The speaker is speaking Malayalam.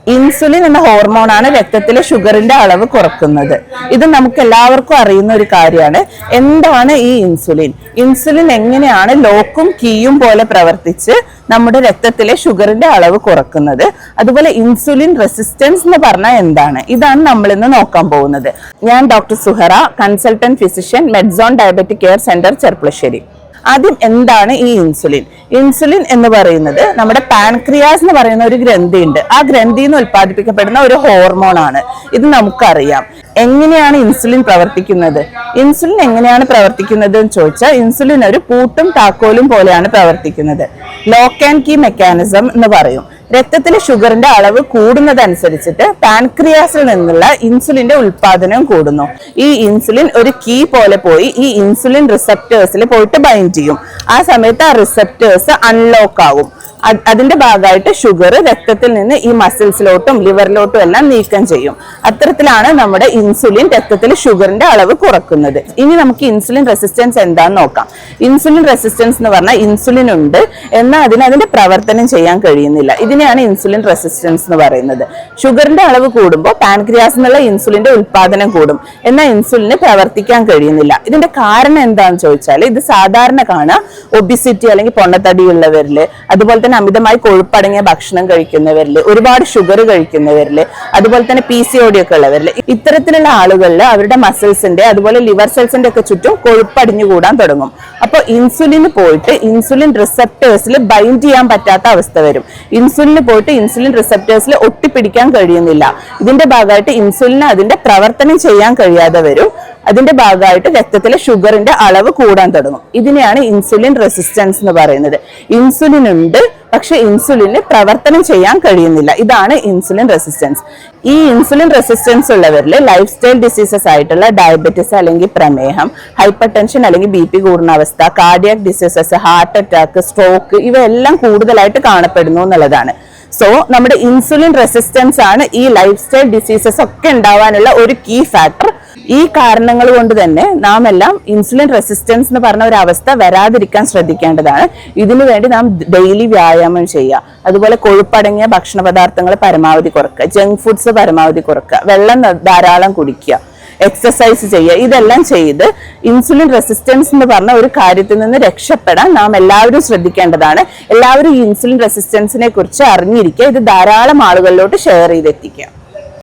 ഇൻസുലിൻ എന്ന ഹോർമോണാണ് രക്തത്തിലെ ഷുഗറിന്റെ അളവ് കുറക്കുന്നത്. ഇത് നമുക്ക് എല്ലാവർക്കും അറിയുന്ന ഒരു കാര്യമാണ്. എന്താണ് ഈ ഇൻസുലിൻ? ഇൻസുലിൻ എങ്ങനെയാണ് ലോക്കും കീയും പോലെ പ്രവർത്തിച്ച് നമ്മുടെ രക്തത്തിലെ ഷുഗറിന്റെ അളവ് കുറക്കുന്നത്? അതുപോലെ ഇൻസുലിൻ റെസിസ്റ്റൻസ് എന്ന് പറഞ്ഞാൽ എന്താണ്? ഇതാണ് നമ്മൾ ഇന്ന് നോക്കാൻ പോകുന്നത്. ഞാൻ doctor Suhara, consultant physician, Medzone diabetic care centre, Cherpulassery. ആദ്യം എന്താണ് ഈ ഇൻസുലിൻ? ഇൻസുലിൻ എന്ന് പറയുന്നത് നമ്മുടെ പാൻക്രിയാസ് എന്ന് പറയുന്ന ഒരു ഗ്രന്ഥിയുണ്ട്. ആ ഗ്രന്ഥിയിൽ നിന്ന് ഉൽപ്പാദിപ്പിക്കപ്പെടുന്ന ഒരു ഹോർമോൺ ആണ്. ഇത് നമുക്കറിയാം. എങ്ങനെയാണ് ഇൻസുലിൻ പ്രവർത്തിക്കുന്നത്? ഇൻസുലിൻ എങ്ങനെയാണ് പ്രവർത്തിക്കുന്നത് എന്ന് ചോദിച്ചാൽ, ഇൻസുലിൻ ഒരു പൂട്ടും താക്കോലും പോലെയാണ് പ്രവർത്തിക്കുന്നത്. ലോക്ക് ആൻഡ് കീ മെക്കാനിസം എന്ന് പറയും. രക്തത്തിലെ ഷുഗറിന്റെ അളവ് കൂടുന്നതനുസരിച്ചിട്ട് പാൻക്രിയാസിൽ നിന്നുള്ള ഇൻസുലിന്റെ ഉൽപാദനം കൂടുന്നു. ഈ ഇൻസുലിൻ ഒരു കീ പോലെ പോയി ഈ ഇൻസുലിൻ റിസപ്റ്റേഴ്സിൽ പോയിട്ട് ബൈൻഡ് ചെയ്യും. ആ സമയത്ത് ആ റിസപ്റ്റേഴ്സ് അൺലോക്ക് ആവും. അതിന്റെ ഭാഗമായിട്ട് ഷുഗർ രക്തത്തിൽ നിന്ന് ഈ മസിൽസിലോട്ടും ലിവറിലോട്ടും എല്ലാം നീക്കം ചെയ്യും. അത്തരത്തിലാണ് നമ്മുടെ ഇൻസുലിൻ രക്തത്തിൽ ഷുഗറിന്റെ അളവ് കുറക്കുന്നത്. ഇനി നമുക്ക് ഇൻസുലിൻ റെസിസ്റ്റൻസ് എന്താന്ന് നോക്കാം. ഇൻസുലിൻ റെസിസ്റ്റൻസ് എന്ന് പറഞ്ഞാൽ ഇൻസുലിൻ ഉണ്ട്, എന്നാൽ അതിന്റെ പ്രവർത്തനം ചെയ്യാൻ കഴിയുന്നില്ല. ഇതിനെയാണ് ഇൻസുലിൻ റെസിസ്റ്റൻസ് എന്ന് പറയുന്നത്. ഷുഗറിന്റെ അളവ് കൂടുമ്പോൾ പാൻക്രിയാസ് എന്നുള്ള ഇൻസുലിന്റെ ഉൽപാദനം കൂടും, എന്നാൽ ഇൻസുലിന് പ്രവർത്തിക്കാൻ കഴിയുന്നില്ല. ഇതിന്റെ കാരണം എന്താണെന്ന് ചോദിച്ചാൽ, ഇത് സാധാരണ കാണാം ഒബിസിറ്റി അല്ലെങ്കിൽ പൊണ്ണത്തടിയുള്ളവരില്, അതുപോലെ തന്നെ അമിതമായി കൊഴുപ്പടങ്ങിയ ഭക്ഷണം കഴിക്കുന്നവരില്, ഒരുപാട് ഷുഗർ കഴിക്കുന്നവരില്, അതുപോലെ തന്നെ PCOD ഒക്കെ ഉള്ളവരില്, ഇത്തരത്തിലുള്ള ആളുകളിൽ അവരുടെ മസിൽസിന്റെ അതുപോലെ ലിവർ സെൽസിന്റെ ഒക്കെ ചുറ്റും കൊഴുപ്പടിഞ്ഞു കൂടാൻ തുടങ്ങും. അപ്പൊ ഇൻസുലിന് പോയിട്ട് ഇൻസുലിൻ റിസപ്റ്റേഴ്സിൽ ബൈൻഡ് ചെയ്യാൻ പറ്റാത്ത അവസ്ഥ വരും. ഇൻസുലിന് പോയിട്ട് ഇൻസുലിൻ റിസപ്റ്റേഴ്സിൽ ഒട്ടിപ്പിടിക്കാൻ കഴിയുന്നില്ല. ഇതിന്റെ ഭാഗമായിട്ട് ഇൻസുലിന് അതിന്റെ പ്രവർത്തനം ചെയ്യാൻ കഴിയാതെ വരും. അതിന്റെ ഭാഗമായിട്ട് രക്തത്തിലെ ഷുഗറിന്റെ അളവ് കൂടാൻ തുടങ്ങും. ഇതിനെയാണ് ഇൻസുലിൻ റെസിസ്റ്റൻസ് എന്ന് പറയുന്നത്. ഇൻസുലിൻ ഉണ്ട്, പക്ഷെ ഇൻസുലിന് പ്രവർത്തനം ചെയ്യാൻ കഴിയുന്നില്ല. ഇതാണ് ഇൻസുലിൻ റെസിസ്റ്റൻസ്. ഈ ഇൻസുലിൻ റെസിസ്റ്റൻസ് ഉള്ളവരിൽ ലൈഫ് സ്റ്റൈൽ ഡിസീസസ് ആയിട്ടുള്ള ഡയബറ്റിസ് അല്ലെങ്കിൽ പ്രമേഹം, ഹൈപ്പർ ടെൻഷൻ അല്ലെങ്കിൽ BP കൂടുന്ന അവസ്ഥ, cardiac diseases, heart attack, stroke, ഇവയെല്ലാം കൂടുതലായിട്ട് കാണപ്പെടുന്നു എന്നുള്ളതാണ്. സോ നമ്മുടെ ഇൻസുലിൻ റെസിസ്റ്റൻസ് ആണ് ഈ ലൈഫ് സ്റ്റൈൽ ഡിസീസസ് ഒക്കെ ഉണ്ടാവാനുള്ള ഒരു കീ ഫാക്ടർ. ഈ കാരണങ്ങൾ കൊണ്ട് തന്നെ നാം എല്ലാം ഇൻസുലിൻ റെസിസ്റ്റൻസ് എന്ന് പറഞ്ഞ ഒരു അവസ്ഥ വരാതിരിക്കാൻ ശ്രദ്ധിക്കേണ്ടതാണ്. ഇതിനു വേണ്ടി നാം ഡെയിലി വ്യായാമം ചെയ്യുക, അതുപോലെ കൊഴുപ്പടങ്ങിയ ഭക്ഷണ പദാർത്ഥങ്ങൾ പരമാവധി കുറക്കുക, ജങ്ക് ഫുഡ്സ് പരമാവധി കുറക്കുക, വെള്ളം ധാരാളം കുടിക്കുക, എക്സസൈസ് ചെയ്യുക. ഇതെല്ലാം ചെയ്ത് ഇൻസുലിൻ റെസിസ്റ്റൻസ് എന്ന് പറഞ്ഞ ഒരു കാര്യത്തിൽ നിന്ന് രക്ഷപ്പെടാൻ നാം എല്ലാവരും ശ്രദ്ധിക്കേണ്ടതാണ്. എല്ലാവരും ഈ ഇൻസുലിൻ റെസിസ്റ്റൻസിനെ കുറിച്ച് അറിഞ്ഞിരിക്കുക. ഇത് ധാരാളം ആളുകളിലോട്ട് ഷെയർ ചെയ്തെത്തിക്കുക.